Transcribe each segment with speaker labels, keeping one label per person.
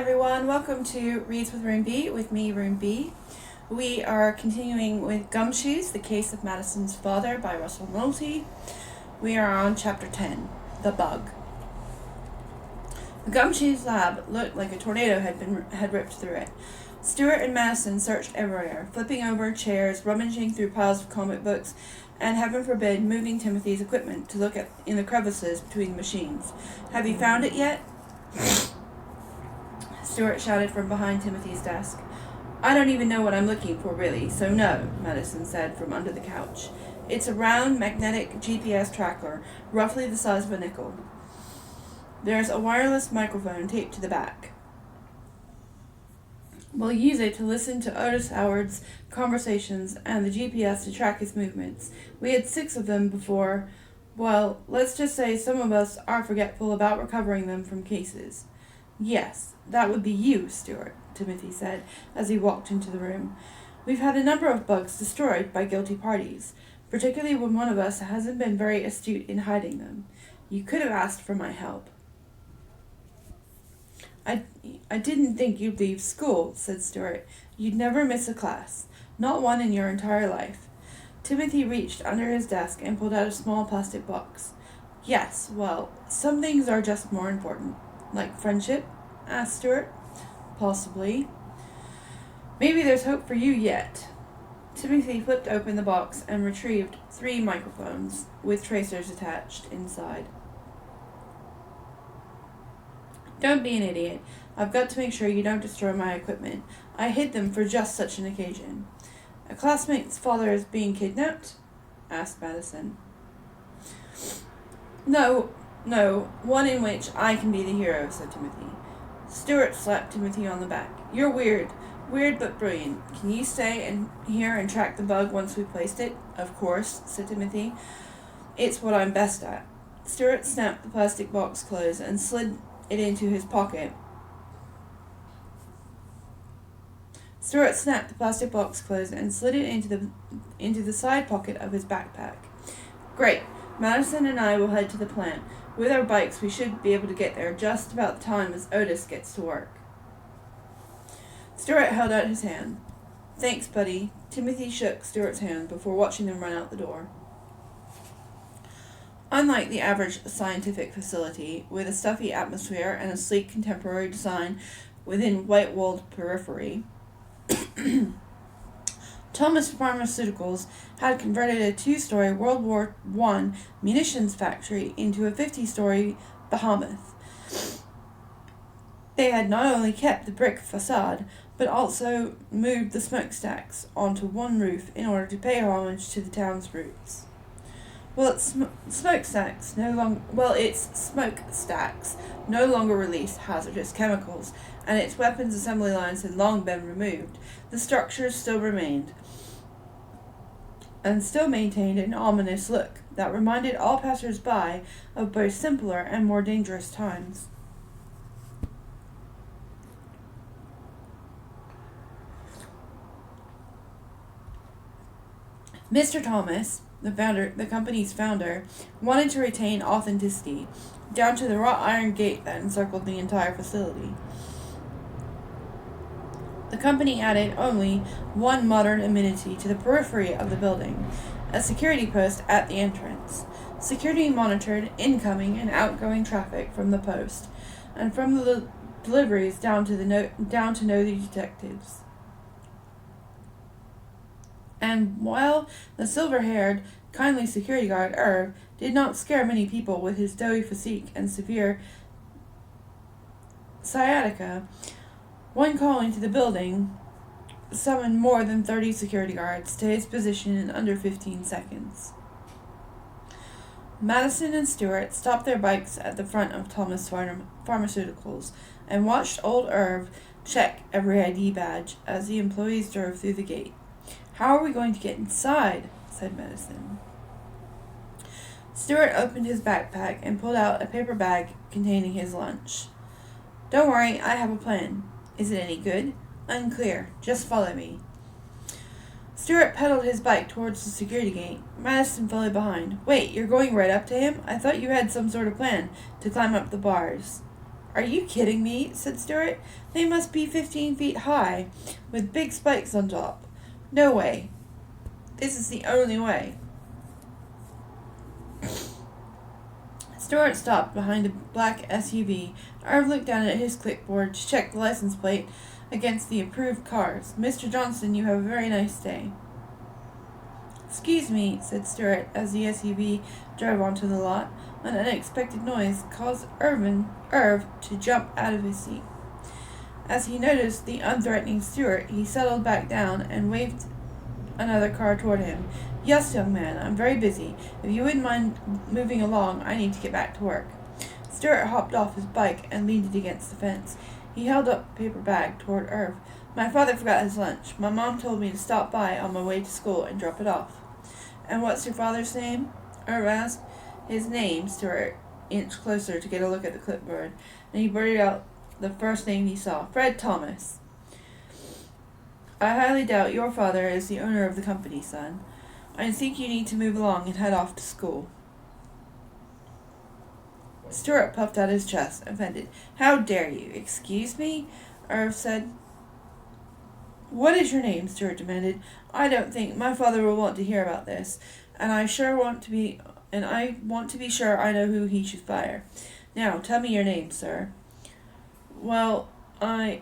Speaker 1: everyone. Welcome to Reads with Room B with me, Room B. We are continuing with Gumshoes, The Case of Madison's Father by Russell Nolte. We are on Chapter 10, The Bug. The Gumshoes lab looked like a tornado had ripped through it. Stewart and Madison searched everywhere, flipping over chairs, rummaging through piles of comic books, and, heaven forbid, moving Timothy's equipment to look in the crevices between the machines. "Have you found it yet?" Stewart shouted from behind Timothy's desk. "I don't even know what I'm looking for, really, so no," Madison said from under the couch. "It's a round, magnetic GPS tracker, roughly the size of a nickel. There's a wireless microphone taped to the back. We'll use it to listen to Otis Howard's conversations and the GPS to track his movements. We had 6 of them before. Well, let's just say some of us are forgetful about recovering them from cases." "Yes, that would be you, Stewart," Timothy said as he walked into the room. "We've had a number of bugs destroyed by guilty parties, particularly when one of us hasn't been very astute in hiding them. You could have asked for my help." I didn't think you'd leave school," said Stewart. "You'd never miss a class. Not one in your entire life." Timothy reached under his desk and pulled out a small plastic box. "Yes, well, some things are just more important." "Like friendship?" asked Stewart. "Possibly. Maybe there's hope for you yet." Timothy flipped open the box and retrieved 3 microphones with tracers attached inside. "Don't be an idiot. I've got to make sure you don't destroy my equipment. I hid them for just such an occasion." "A classmate's father is being kidnapped?" asked Madison. No, one in which I can be the hero," said Timothy. Stewart slapped Timothy on the back. "You're weird but brilliant. Can you stay here and track the bug once we placed it?" "Of course," said Timothy. "It's what I'm best at." Stewart snapped the plastic box closed and slid it into his pocket. Into the side pocket of his backpack. "Great. Madison and I will head to the plant. With our bikes, we should be able to get there just about the time as Otis gets to work." Stewart held out his hand. "Thanks, buddy." Timothy shook Stewart's hand before watching them run out the door. Unlike the average scientific facility, with a stuffy atmosphere and a sleek contemporary design within white-walled periphery, Thomas Pharmaceuticals had converted a 2-story World War I munitions factory into a 50-story behemoth. They had not only kept the brick facade, but also moved the smokestacks onto one roof in order to pay homage to the town's roots. Its smokestacks no longer released hazardous chemicals, and its weapons assembly lines had long been removed. The structures still remained, and still maintained an ominous look that reminded all passers-by of both simpler and more dangerous times. Mr. Thomas, the company's founder, wanted to retain authenticity, down to the wrought iron gate that encircled the entire facility. The company added only one modern amenity to the periphery of the building, a security post at the entrance. Security monitored incoming and outgoing traffic from the post, and from the deliveries down to nosy detectives. And while the silver-haired, kindly security guard, Irv, did not scare many people with his doughy physique and severe sciatica, one call into the building summoned more than 30 security guards to his position in under 15 seconds. Madison and Stewart stopped their bikes at the front of Thomas Pharmaceuticals and watched old Irv check every ID badge as the employees drove through the gate. "How are we going to get inside?" said Madison. Stewart opened his backpack and pulled out a paper bag containing his lunch. "Don't worry, I have a plan." "Is it any good?" "Unclear. Just follow me." Stewart pedaled his bike towards the security gate. Madison followed behind. "Wait, you're going right up to him? I thought you had some sort of plan to climb up the bars." Are you kidding me? Said Stuart. They must be 15 feet high, with big spikes on top. No way. This is the only way. Stuart stopped behind a black SUV. Irv looked down at his clipboard to check the license plate against the approved cars. Mr. Johnston, you have a very nice day. Excuse me, said Stuart as the SUV drove onto the lot. An unexpected noise caused Irv to jump out of his seat. As he noticed the unthreatening Stuart, he settled back down and waved another car toward him. Yes, young man, I'm very busy. If you wouldn't mind moving along, I need to get back to work. Stuart hopped off his bike and leaned it against the fence. He held up a paper bag toward Irv. My father forgot his lunch. My mom told me to stop by on my way to school and drop it off. And what's your father's name? Irv asked. His name, Stuart inched closer to get a look at the clipboard, and he blurted out the first name he saw. Fred Thomas. I highly doubt your father is the owner of the company, son. I think you need to move along and head off to school. Stuart puffed out his chest, offended. How dare you? Excuse me? Irv said. What is your name? Stuart demanded. I don't think my father will want to hear about this, and I want to be sure I know who he should fire. Now, tell me your name, sir. Well, I'm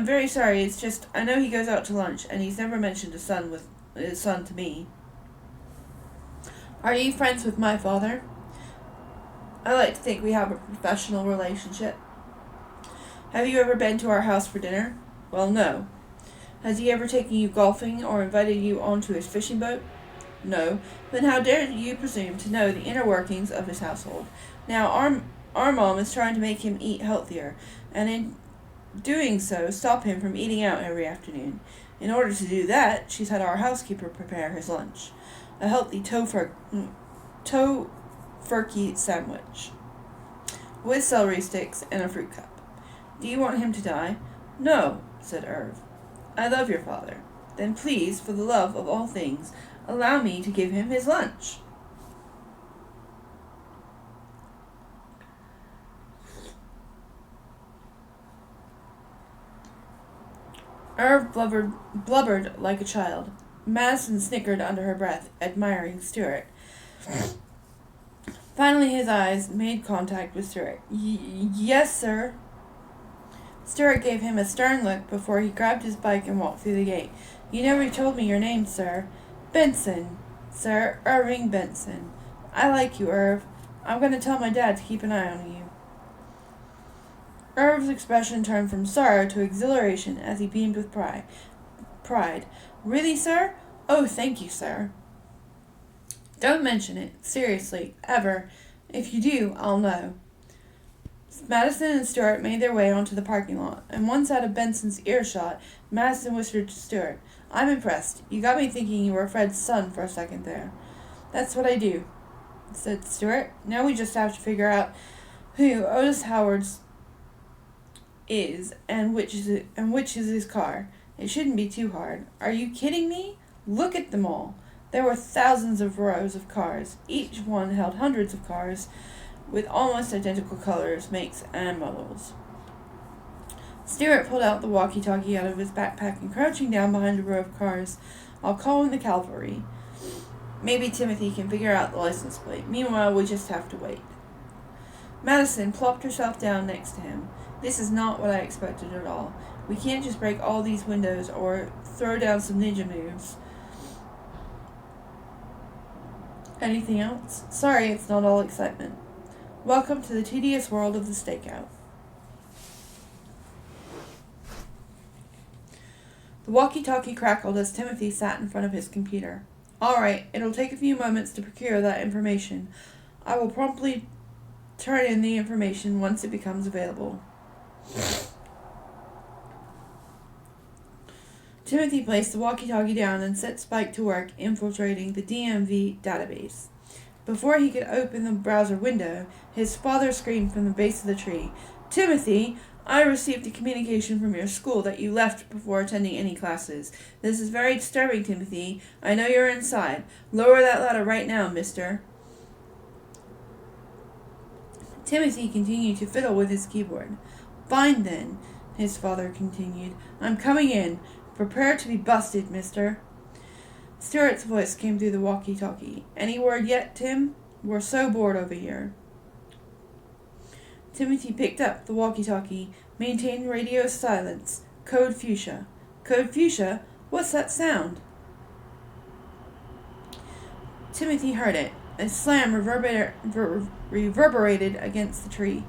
Speaker 1: very sorry. It's just I know he goes out to lunch, and he's never mentioned his son to me. Are you friends with my father? I like to think we have a professional relationship. Have you ever been to our house for dinner? Well, no. Has he ever taken you golfing or invited you onto his fishing boat? No. Then how dare you presume to know the inner workings of his household? Now, our mom is trying to make him eat healthier, and in doing so, stop him from eating out every afternoon. In order to do that, she's had our housekeeper prepare his lunch. A healthy tofurkey sandwich with celery sticks and a fruit cup. Do you want him to die? No, said Irv. I love your father. Then please, for the love of all things, allow me to give him his lunch. Irv blubbered like a child. Madison snickered under her breath, admiring Stuart. Finally, his eyes made contact with Stuart. Yes, sir. Stuart gave him a stern look before he grabbed his bike and walked through the gate. You never told me your name, sir. Benson, sir. Irving Benson. I like you, Irv. I'm going to tell my dad to keep an eye on you. Irv's expression turned from sorrow to exhilaration as he beamed with pride. Really, sir? Oh, thank you, sir. Don't mention it. Seriously. Ever. If you do, I'll know. Madison and Stuart made their way onto the parking lot, and once out of Benson's earshot, Madison whispered to Stuart, I'm impressed. You got me thinking you were Fred's son for a second there. That's what I do, said Stuart. Now we just have to figure out who Otis Howard's is and which is his car. It shouldn't be too hard. Are you kidding me? Look at them all. There were thousands of rows of cars. Each one held hundreds of cars with almost identical colors, makes, and models. Stuart pulled out the walkie-talkie out of his backpack and, crouching down behind a row of cars, I'll call in the cavalry. Maybe Timothy can figure out the license plate. Meanwhile, we just have to wait. Madison plopped herself down next to him. This is not what I expected at all. We can't just break all these windows or throw down some ninja moves. Anything else? Sorry, it's not all excitement. Welcome to the tedious world of the stakeout. The walkie-talkie crackled as Timothy sat in front of his computer. All right, it'll take a few moments to procure that information. I will promptly turn in the information once it becomes available. Timothy placed the walkie-talkie down and set Spike to work infiltrating the DMV database. Before he could open the browser window, his father screamed from the base of the tree, Timothy, I received a communication from your school that you left before attending any classes. This is very disturbing, Timothy. I know you're inside. Lower that ladder right now, mister. Timothy continued to fiddle with his keyboard. Fine then, his father continued. I'm coming in. Prepare to be busted, mister. Stuart's voice came through the walkie-talkie. Any word yet, Tim? We're so bored over here. Timothy picked up the walkie-talkie. Maintain radio silence. Code fuchsia. Code fuchsia? What's that sound? Timothy heard it. A slam reverberated against the tree.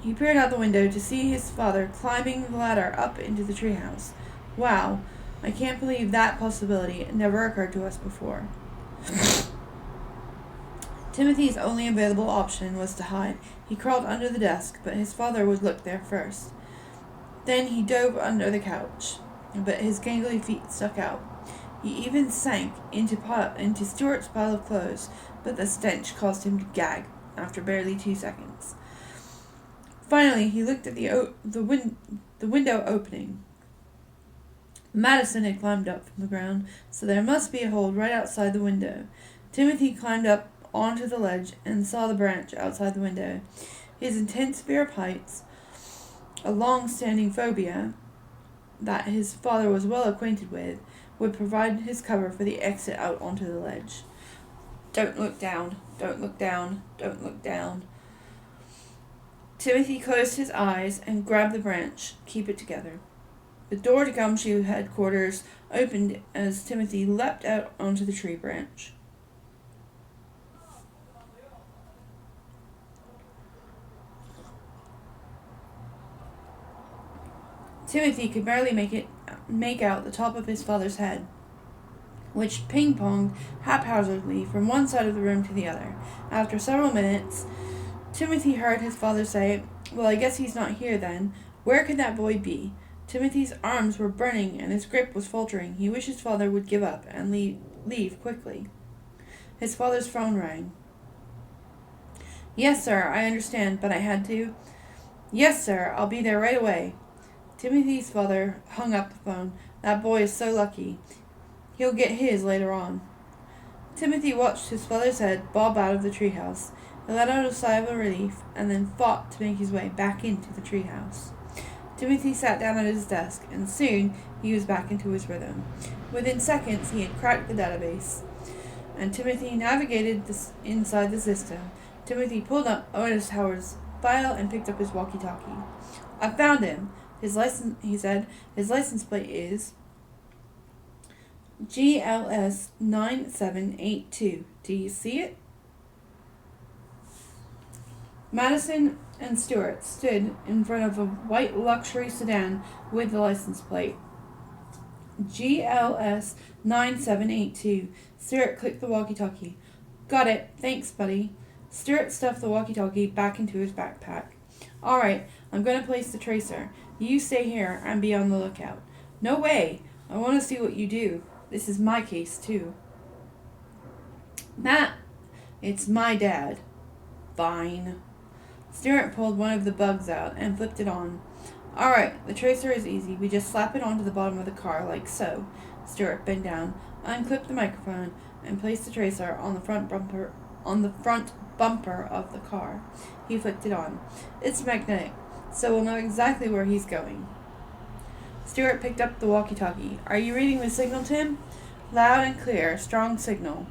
Speaker 1: He peered out the window to see his father climbing the ladder up into the treehouse. Wow, I can't believe that possibility never occurred to us before. Timothy's only available option was to hide. He crawled under the desk, but his father would look there first. Then he dove under the couch, but his gangly feet stuck out. He even sank into Stuart's pile of clothes, but the stench caused him to gag after barely 2 seconds. Finally, he looked at the window opening. Madison had climbed up from the ground, so there must be a hole right outside the window. Timothy climbed up onto the ledge and saw the branch outside the window. His intense fear of heights, a long-standing phobia that his father was well acquainted with, would provide his cover for the exit out onto the ledge. Don't look down, don't look down, don't look down. Timothy closed his eyes and grabbed the branch. Keep it together. The door to Gumshoe headquarters opened as Timothy leapt out onto the tree branch. Timothy could barely make out the top of his father's head, which ping-ponged haphazardly from one side of the room to the other. After several minutes, Timothy heard his father say, Well, I guess he's not here then. Where could that boy be? Timothy's arms were burning and his grip was faltering. He wished his father would give up and leave quickly. His father's phone rang. Yes, sir, I understand, but I had to. Yes, sir, I'll be there right away. Timothy's father hung up the phone. That boy is so lucky. He'll get his later on. Timothy watched his father's head bob out of the treehouse. He let out a sigh of relief and then fought to make his way back into the treehouse. Timothy sat down at his desk, and soon he was back into his rhythm. Within seconds, he had cracked the database, and Timothy navigated inside the system. Timothy pulled up Otis Howard's file and picked up his walkie-talkie. I found him. He said. His license plate is GLS 9782. Do you see it? Madison and Stuart stood in front of a white luxury sedan with the license plate. GLS 9782. Stuart clicked the walkie-talkie. Got it. Thanks, buddy. Stuart stuffed the walkie-talkie back into his backpack. All right, I'm going to place the tracer. You stay here and be on the lookout. No way. I want to see what you do. This is my case, too. Matt, it's my dad. Fine. Stuart pulled one of the bugs out and flipped it on. All right, the tracer is easy. We just slap it onto the bottom of the car, like so. Stuart bent down, unclipped the microphone, and placed the tracer on the front bumper of the car. He flicked it on. It's magnetic, so we'll know exactly where he's going. Stuart picked up the walkie-talkie. Are you reading the signal, Tim? Loud and clear, strong signal.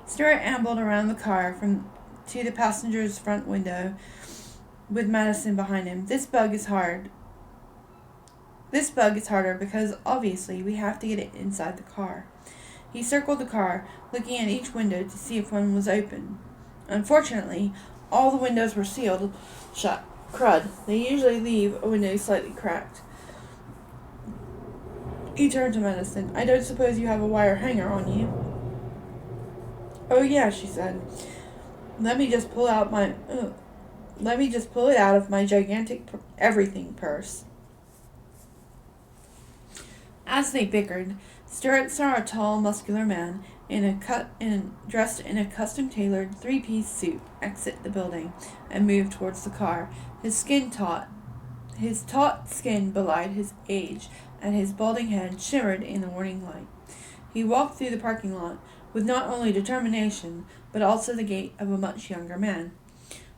Speaker 1: Stuart ambled around the car to the passenger's front window with Madison behind him. This bug is harder because obviously we have to get it inside the car. He circled the car, looking at each window to see if one was open. Unfortunately, all the windows were sealed shut. Crud. They usually leave a window slightly cracked. He turned to Madison. I don't suppose you have a wire hanger on you? Oh yeah, she said. Let me just pull it out of my gigantic everything purse. As they bickered, Stuart saw a tall, muscular man dressed in a custom-tailored three-piece suit exit the building and move towards the car. His taut skin belied his age, and his balding head shimmered in the morning light. He walked through the parking lot with not only determination, but also the gait of a much younger man.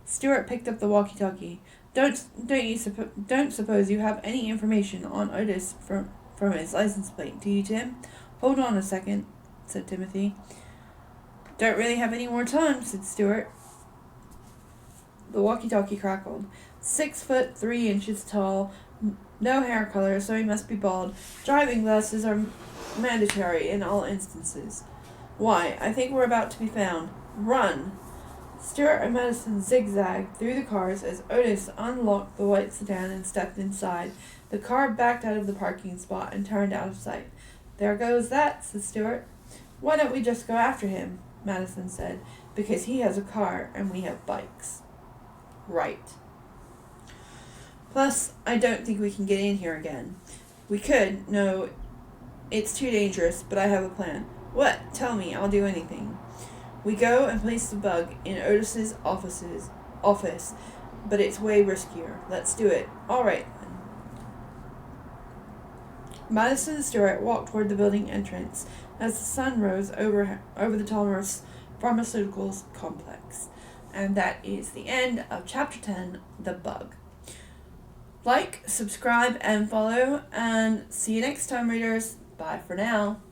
Speaker 1: Stuart picked up the walkie-talkie. Don't suppose you have any information on Otis from his license plate, do you, Tim? Hold on a second, said Timothy. Don't really have any more time, said Stuart. The walkie-talkie crackled. 6'3" tall, no hair color, so he must be bald. Driving glasses are mandatory in all instances. Why, I think we're about to be found. Run! Stuart and Madison zigzagged through the cars as Otis unlocked the white sedan and stepped inside. The car backed out of the parking spot and turned out of sight. There goes that, said Stuart. Why don't we just go after him? Madison said. Because he has a car and we have bikes. Right. Plus, I don't think we can get in here again. We could. No, it's too dangerous, but I have a plan. What? Tell me. I'll do anything. We go and place the bug in Otis's office, but it's way riskier. Let's do it. All right, then. Madison and Stuart walked toward the building entrance as the sun rose over the Thomas Pharmaceuticals complex. And that is the end of Chapter 10, The Bug. Like, subscribe, and follow, and see you next time, readers. Bye for now.